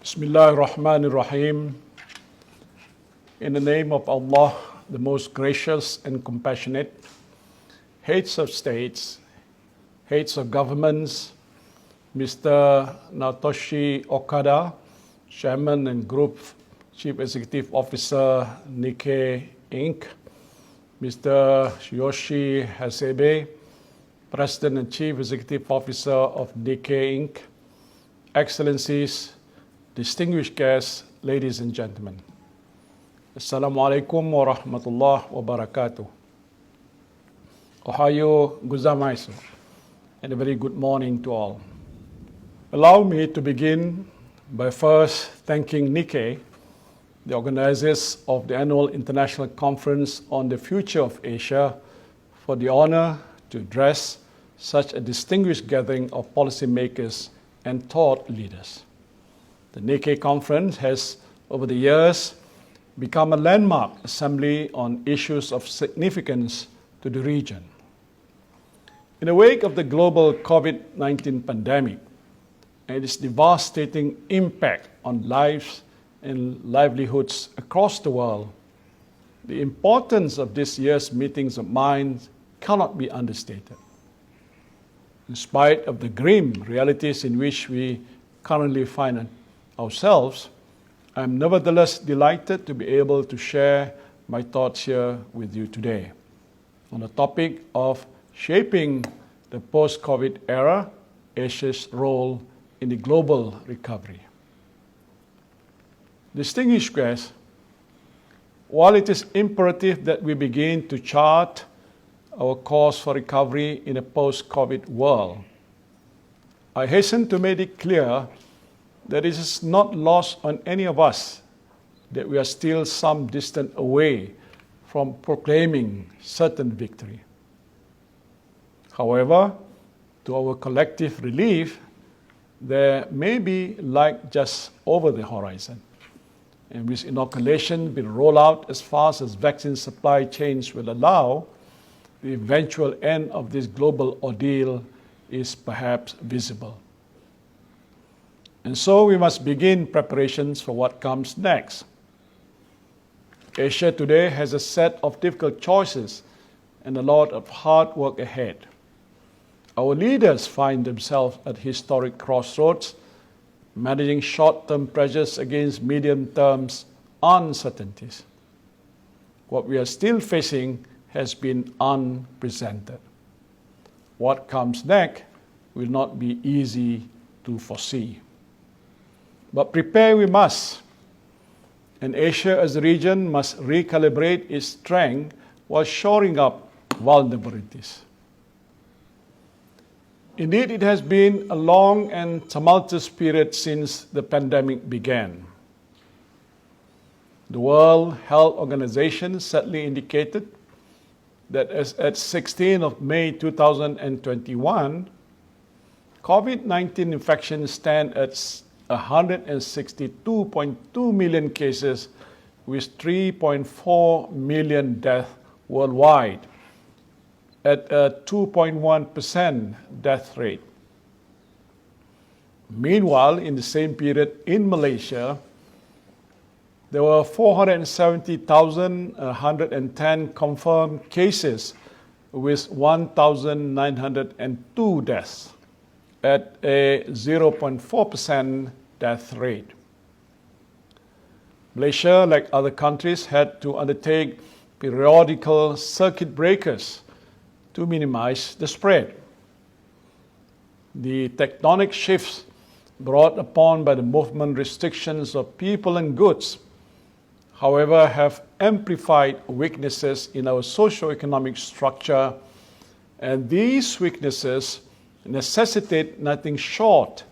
Bismillahir Rahmanir Rahim. In the name of Allah, the most gracious and compassionate, heads of states, heads of governments, Mr. Naotoshi Okada, Chairman and Group Chief Executive Officer, Nikkei Inc., Mr. Yoshi Hasebe, President and Chief Executive Officer of Nikkei Inc., Excellencies, distinguished guests, ladies and gentlemen. Assalamu alaikum wa rahmatullah wa barakatuh. Ohayo gozaimasu, and a very good morning to all. Allow me to begin by first thanking Nikkei, the organizers of the annual International Conference on the Future of Asia, for the honor to address such a distinguished gathering of policymakers and thought leaders. The Nikkei Conference has, over the years, become a landmark assembly on issues of significance to the region. In the wake of the global COVID-19 pandemic and its devastating impact on lives and livelihoods across the world, the importance of this year's meetings of minds cannot be understated. In spite of the grim realities in which we currently find ourselves, I am nevertheless delighted to be able to share my thoughts here with you today on the topic of shaping the post-COVID era, Asia's role in the global recovery. Distinguished guests, while it is imperative that we begin to chart our course for recovery in a post-COVID world, I hasten to make it clear that it is not lost on any of us that we are still some distance away from proclaiming certain victory. However, to our collective relief, there may be light just over the horizon, and with inoculation being rolled out as fast as vaccine supply chains will allow, the eventual end of this global ordeal is perhaps visible. And so we must begin preparations for what comes next. Asia today has a set of difficult choices and a lot of hard work ahead. Our leaders find themselves at historic crossroads, managing short-term pressures against medium-term uncertainties. What we are still facing has been unprecedented. What comes next will not be easy to foresee. But prepare we must, and Asia as a region must recalibrate its strength while shoring up vulnerabilities. Indeed, it has been a long and tumultuous period since the pandemic began. The World Health Organization sadly indicated that as at 16th of May 2021, COVID-19 infections stand at 162.2 million cases with 3.4 million deaths worldwide at a 2.1% death rate. Meanwhile, in the same period in Malaysia, there were 470,110 confirmed cases with 1,902 deaths at a 0.4% death rate. Malaysia, like other countries, had to undertake periodical circuit breakers to minimize the spread. The tectonic shifts brought upon by the movement restrictions of people and goods, however, have amplified weaknesses in our socio-economic structure, and these weaknesses necessitate nothing short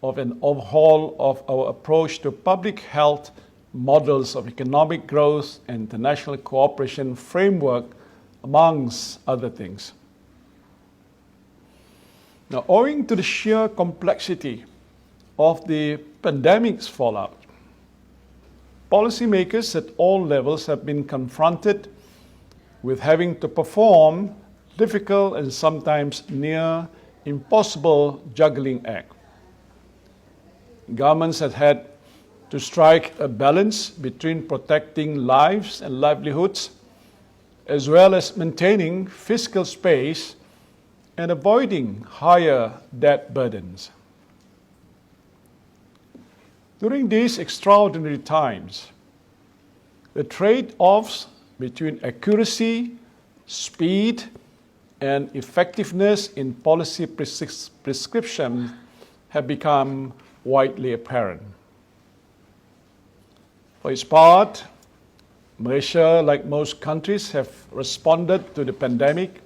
of an overhaul of our approach to public health, models of economic growth, and international cooperation framework, amongst other things. Now, owing to the sheer complexity of the pandemic's fallout, policymakers at all levels have been confronted with having to perform difficult and sometimes near impossible juggling act. Governments have had to strike a balance between protecting lives and livelihoods, as well as maintaining fiscal space and avoiding higher debt burdens. During these extraordinary times, the trade-offs between accuracy, speed, and effectiveness in policy prescription have become widely apparent. For its part, Malaysia, like most countries, have responded to the pandemic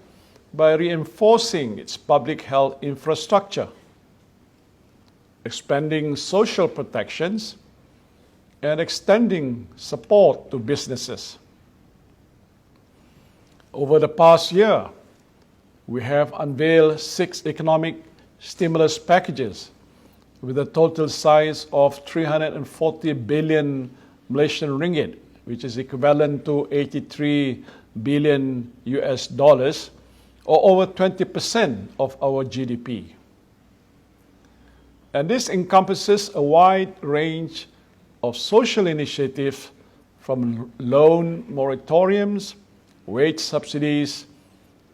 by reinforcing its public health infrastructure, expanding social protections, and extending support to businesses. Over the past year, we have unveiled 6 economic stimulus packages with a total size of 340 billion Malaysian ringgit, which is equivalent to 83 billion US dollars, or over 20% of our GDP. And this encompasses a wide range of social initiatives from loan moratoriums, wage subsidies,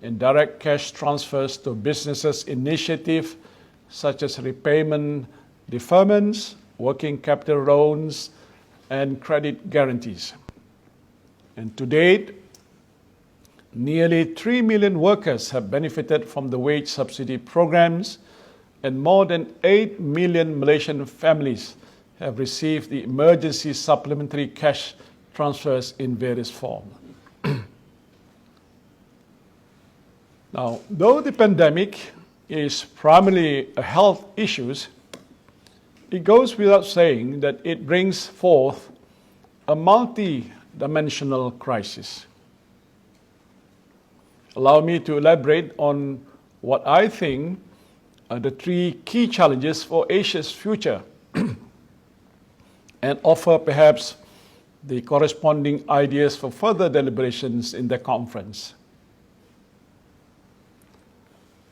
and direct cash transfers to businesses initiatives such as repayment deferments, working capital loans, and credit guarantees. And to date, nearly 3 million workers have benefited from the wage subsidy programs, and more than 8 million Malaysian families have received the emergency supplementary cash transfers in various forms. Now, though the pandemic is primarily a health issue, it goes without saying that it brings forth a multi-dimensional crisis. Allow me to elaborate on what I think are the 3 key challenges for Asia's future and offer perhaps the corresponding ideas for further deliberations in the conference.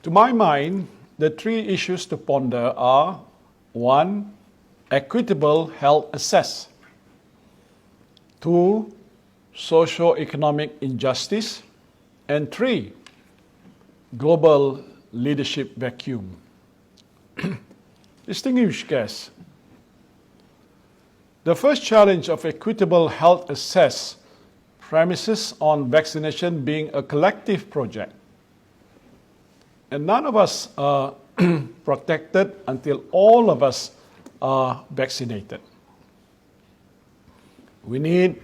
To my mind, the 3 issues to ponder are: 1, equitable health access; 2, socio-economic injustice; and 3, global leadership vacuum. Distinguished guests, the first challenge of equitable health access premises on vaccination being a collective project. And none of us are protected until all of us are vaccinated. We need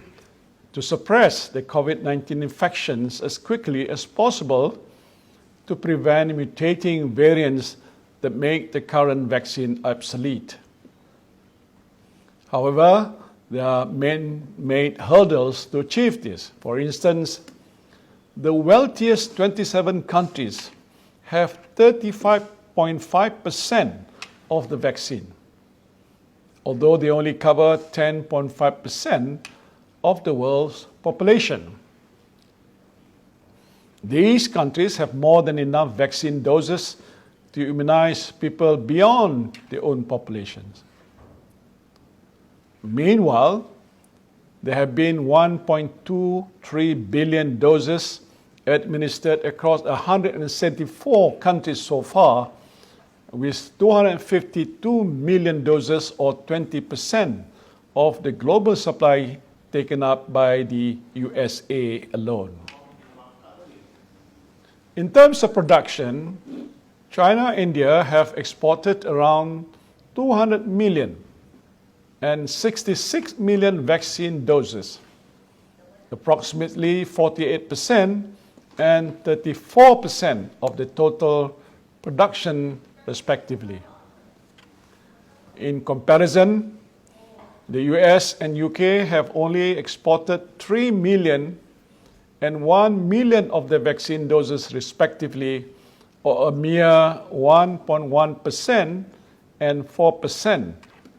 to suppress the COVID-19 infections as quickly as possible to prevent mutating variants that make the current vaccine obsolete. However, there are man-made hurdles to achieve this. For instance, the wealthiest 27 countries have 35.5% of the vaccine, although they only cover 10.5% of the world's population. These countries have more than enough vaccine doses to immunize people beyond their own populations. Meanwhile, there have been 1.23 billion doses administered across 174 countries so far, with 252 million doses, or 20% of the global supply, taken up by the USA alone. In terms of production, China and India have exported around 200 million and 66 million vaccine doses, approximately 48% and 34% of the total production, respectively. In comparison, the US and UK have only exported 3 million and 1 million of the vaccine doses, respectively, or a mere 1.1% and 4%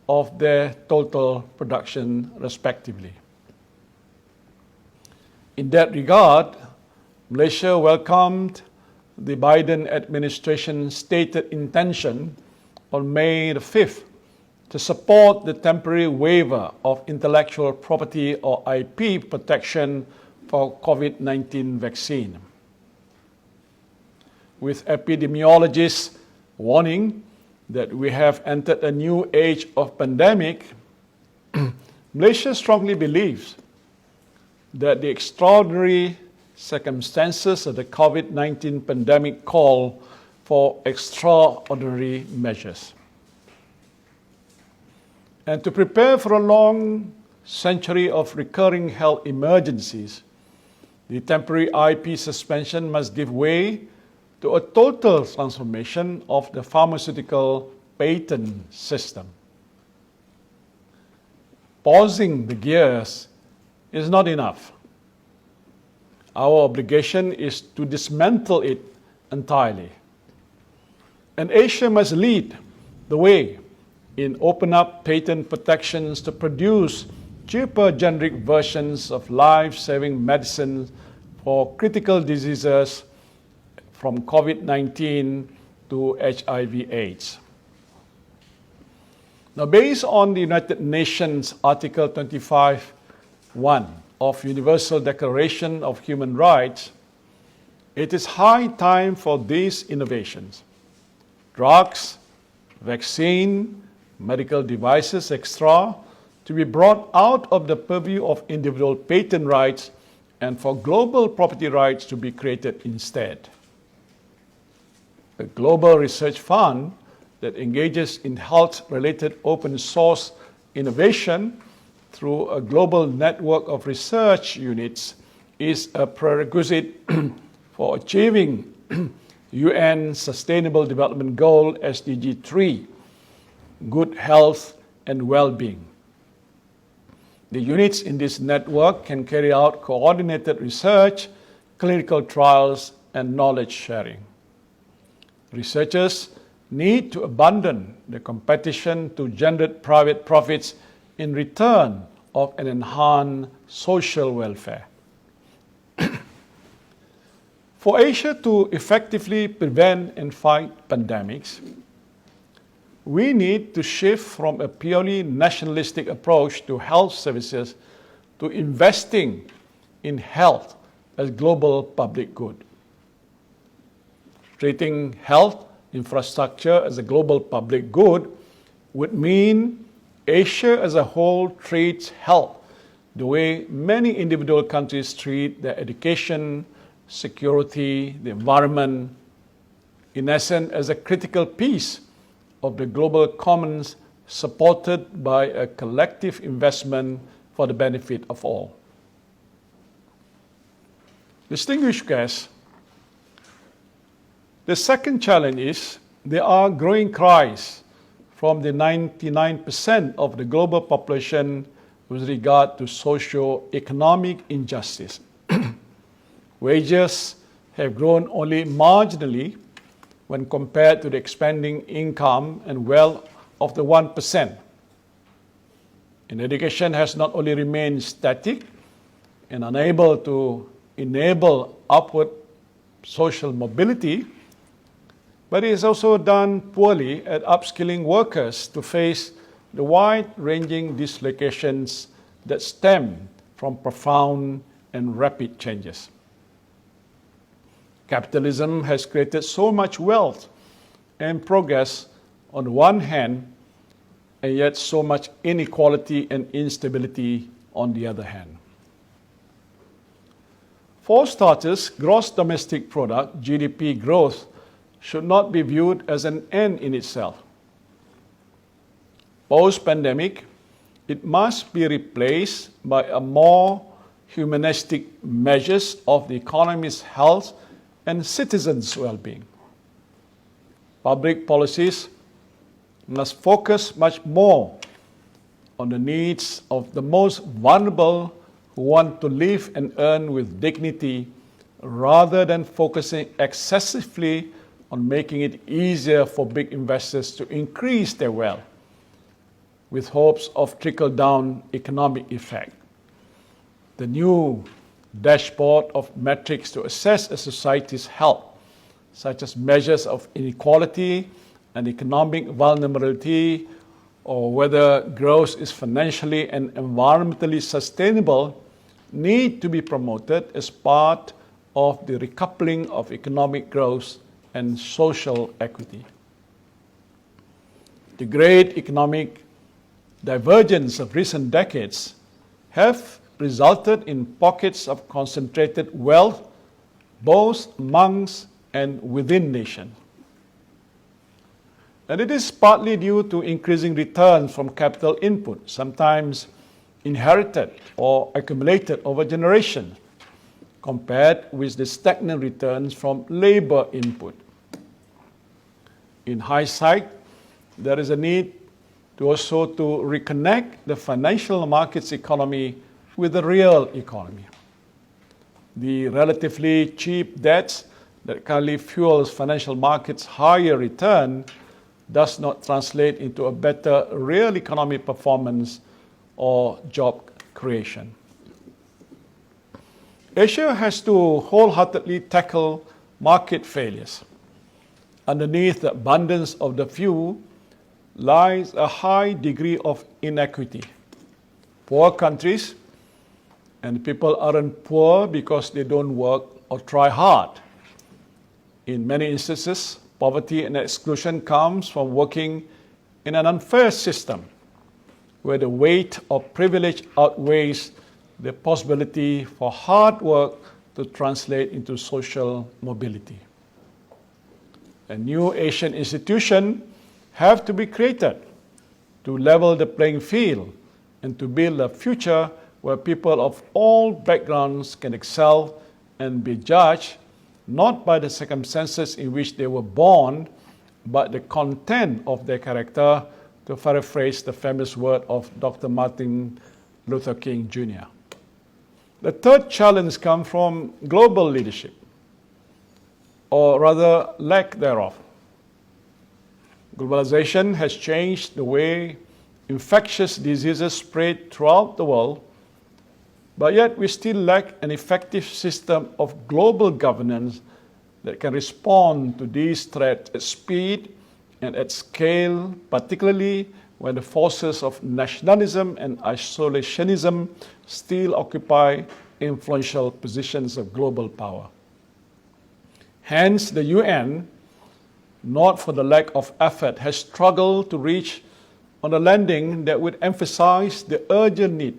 of their total production, respectively. In that regard, Malaysia welcomed the Biden administration's stated intention on May the 5th to support the temporary waiver of intellectual property or IP protection for COVID-19 vaccine. With epidemiologists warning that we have entered a new age of pandemic, Malaysia strongly believes that the extraordinary circumstances of the COVID-19 pandemic call for extraordinary measures. And to prepare for a long century of recurring health emergencies, the temporary IP suspension must give way to a total transformation of the pharmaceutical patent system. Pausing the gears is not enough. Our obligation is to dismantle it entirely. And Asia must lead the way in open up patent protections to produce cheaper generic versions of life-saving medicines for critical diseases from COVID-19 to HIV/AIDS. Now, based on the United Nations Article 25(1) of Universal Declaration of Human Rights, it is high time for these innovations, drugs, vaccine, medical devices, etc., to be brought out of the purview of individual patent rights and for global property rights to be created instead. A global research fund that engages in health-related open source innovation through a global network of research units is a prerequisite for achieving UN Sustainable Development Goal SDG 3, good health and well-being. The units in this network can carry out coordinated research, clinical trials, and knowledge sharing. Researchers need to abandon the competition to generate private profits in return of an enhanced social welfare. For Asia to effectively prevent and fight pandemics, we need to shift from a purely nationalistic approach to health services to investing in health as global public good. Treating health infrastructure as a global public good would mean Asia as a whole treats health the way many individual countries treat their education, security, the environment, in essence as a critical piece of the global commons supported by a collective investment for the benefit of all. Distinguished guests, the second challenge is there are growing cries from the 99% of the global population with regard to socio-economic injustice. Wages have grown only marginally when compared to the expanding income and wealth of the 1%. And education has not only remained static and unable to enable upward social mobility, but it has also done poorly at upskilling workers to face the wide-ranging dislocations that stem from profound and rapid changes. Capitalism has created so much wealth and progress on the one hand, and yet so much inequality and instability on the other hand. For starters, gross domestic product, GDP growth, should not be viewed as an end in itself. Post-pandemic, it must be replaced by a more humanistic measures of the economy's health and citizens' well-being. Public policies must focus much more on the needs of the most vulnerable who want to live and earn with dignity rather than focusing excessively on making it easier for big investors to increase their wealth with hopes of trickle-down economic effect. The new dashboard of metrics to assess a society's health, such as measures of inequality and economic vulnerability, or whether growth is financially and environmentally sustainable need to be promoted as part of the recoupling of economic growth and social equity. The great economic divergence of recent decades have resulted in pockets of concentrated wealth both amongst and within nations. And it is partly due to increasing returns from capital input, sometimes inherited or accumulated over generations, compared with the stagnant returns from labor input. In hindsight, there is a need to also to reconnect the financial markets economy with the real economy. The relatively cheap debts that currently fuels financial markets' higher return does not translate into a better real economic performance or job creation. Asia has to wholeheartedly tackle market failures. Underneath the abundance of the few lies a high degree of inequity. Poor countries, and people aren't poor because they don't work or try hard. In many instances, poverty and exclusion comes from working in an unfair system where the weight of privilege outweighs the possibility for hard work to translate into social mobility. A new Asian institution have to be created to level the playing field and to build a future where people of all backgrounds can excel and be judged not by the circumstances in which they were born, but the content of their character, to paraphrase the famous word of Dr. Martin Luther King Jr. The third challenge comes from global leadership, or rather lack thereof. Globalization has changed the way infectious diseases spread throughout the world, but yet we still lack an effective system of global governance that can respond to these threats at speed and at scale, particularly when the forces of nationalism and isolationism still occupy influential positions of global power. Hence, the UN, not for the lack of effort, has struggled to reach on a landing that would emphasize the urgent need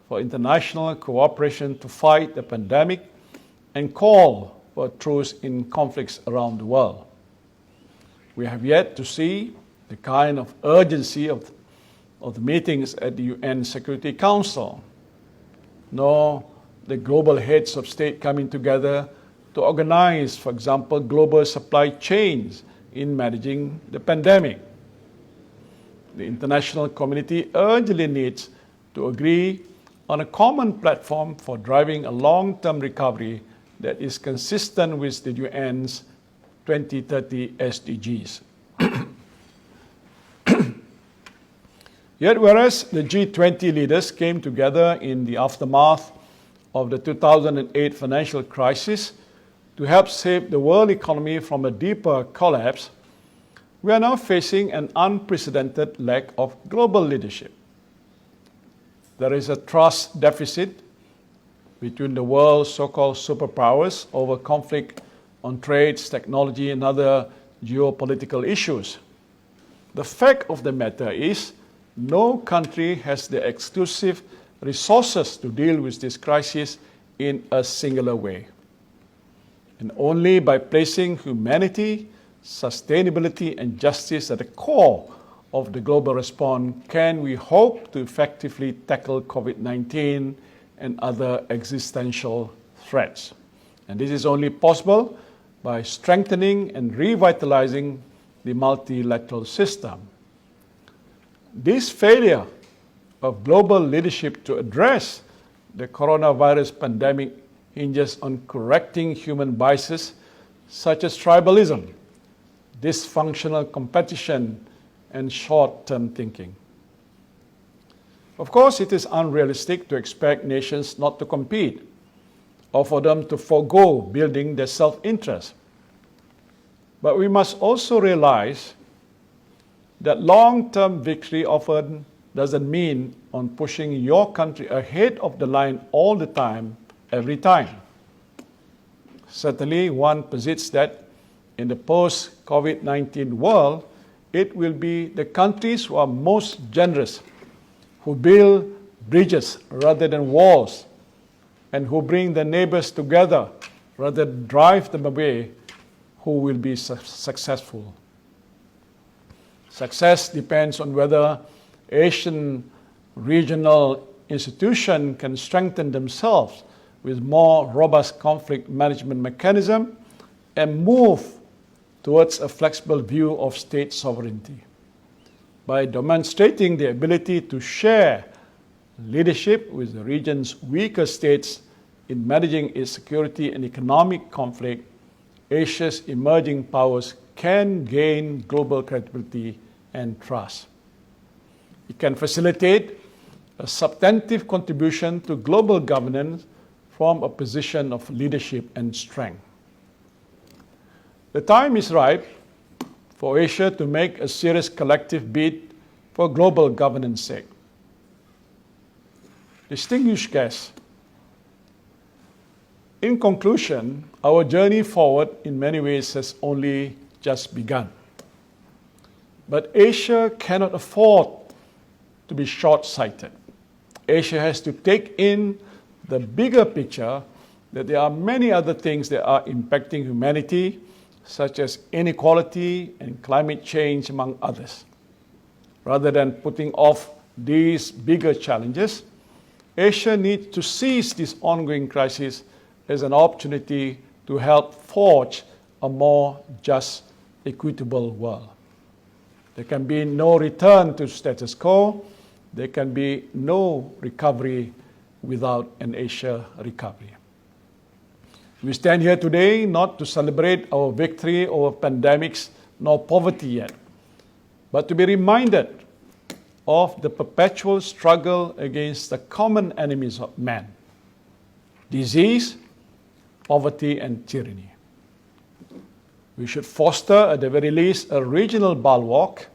for international cooperation to fight the pandemic and call for a truce in conflicts around the world. We have yet to see the kind of urgency of the meetings at the UN Security Council, nor the global heads of state coming together to organize, for example, global supply chains in managing the pandemic. The international community urgently needs to agree on a common platform for driving a long-term recovery that is consistent with the UN's 2030 SDGs. Yet, whereas the G20 leaders came together in the aftermath of the 2008 financial crisis to help save the world economy from a deeper collapse, we are now facing an unprecedented lack of global leadership. There is a trust deficit between the world's so-called superpowers over conflict on trades, technology, and other geopolitical issues. The fact of the matter is, no country has the exclusive resources to deal with this crisis in a singular way. And only by placing humanity, sustainability, and justice at the core of the global response can we hope to effectively tackle COVID-19 and other existential threats. And this is only possible by strengthening and revitalizing the multilateral system. This failure of global leadership to address the coronavirus pandemic hinges on correcting human biases such as tribalism, dysfunctional competition, and short-term thinking. Of course, it is unrealistic to expect nations not to compete or for them to forego building their self-interest. But we must also realize that long-term victory often doesn't mean on pushing your country ahead of the line all the time, every time. Certainly, one posits that in the post-COVID-19 world, it will be the countries who are most generous, who build bridges rather than walls, and who bring their neighbors together rather than drive them away, who will be successful. Success depends on whether Asian regional institutions can strengthen themselves with more robust conflict management mechanism and move towards a flexible view of state sovereignty. By demonstrating the ability to share leadership with the region's weaker states in managing its security and economic conflict, Asia's emerging powers can gain global credibility and trust. It can facilitate a substantive contribution to global governance from a position of leadership and strength. The time is ripe for Asia to make a serious collective bid for global governance sake. Distinguished guests, in conclusion, our journey forward in many ways has only just begun. But Asia cannot afford to be short-sighted. Asia has to take in the bigger picture that there are many other things that are impacting humanity, such as inequality and climate change, among others. Rather than putting off these bigger challenges, Asia needs to seize this ongoing crisis as an opportunity to help forge a more just, equitable world. There can be no return to status quo. There can be no recovery without an Asia recovery. We stand here today not to celebrate our victory over pandemics nor poverty yet, but to be reminded of the perpetual struggle against the common enemies of man: disease, poverty, and tyranny. We should foster, at the very least, a regional bulwark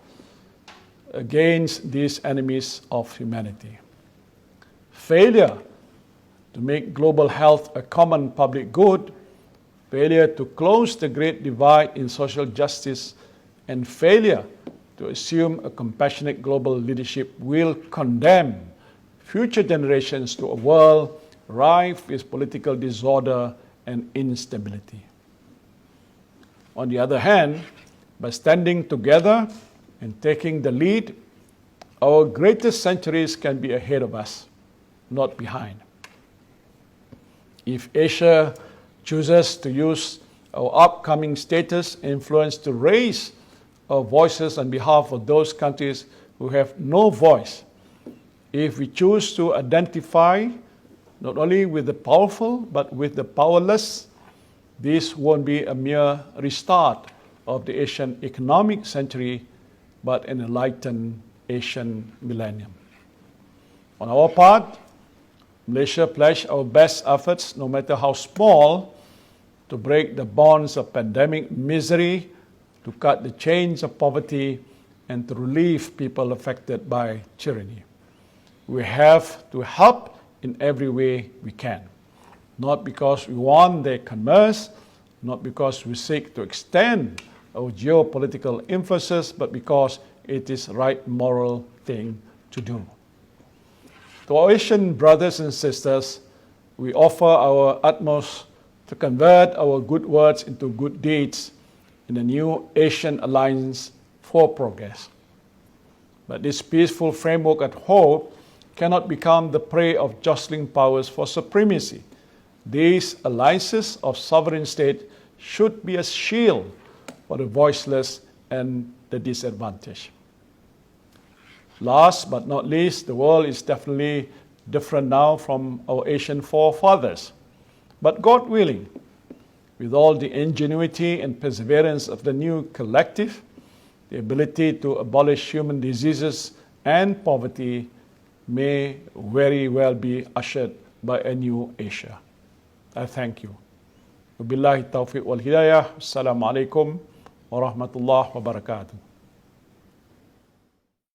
against these enemies of humanity. Failure to make global health a common public good, failure to close the great divide in social justice, and failure to assume a compassionate global leadership will condemn future generations to a world rife with political disorder and instability. On the other hand, by standing together and taking the lead, our greatest centuries can be ahead of us, not behind. If Asia chooses to use our upcoming status and influence to raise our voices on behalf of those countries who have no voice, if we choose to identify not only with the powerful but with the powerless, this won't be a mere restart of the Asian economic century, but an enlightened Asian millennium. On our part, Malaysia pledged our best efforts, no matter how small, to break the bonds of pandemic misery, to cut the chains of poverty, and to relieve people affected by tyranny. We have to help in every way we can, not because we want their commerce, not because we seek to extend our geopolitical emphasis, but because it is the right moral thing to do. To our Asian brothers and sisters, we offer our utmost to convert our good words into good deeds in the new Asian Alliance for Progress. But this peaceful framework at home cannot become the prey of jostling powers for supremacy. These alliances of sovereign states should be a shield for the voiceless and the disadvantaged. Last but not least, the world is definitely different now from our Asian forefathers. But God willing, with all the ingenuity and perseverance of the new collective, the ability to abolish human diseases and poverty may very well be ushered by a new Asia. I thank you. Wabillahi taufiq wal hidayah. Assalamu alaikum wa rahmatullahi wa barakatuh.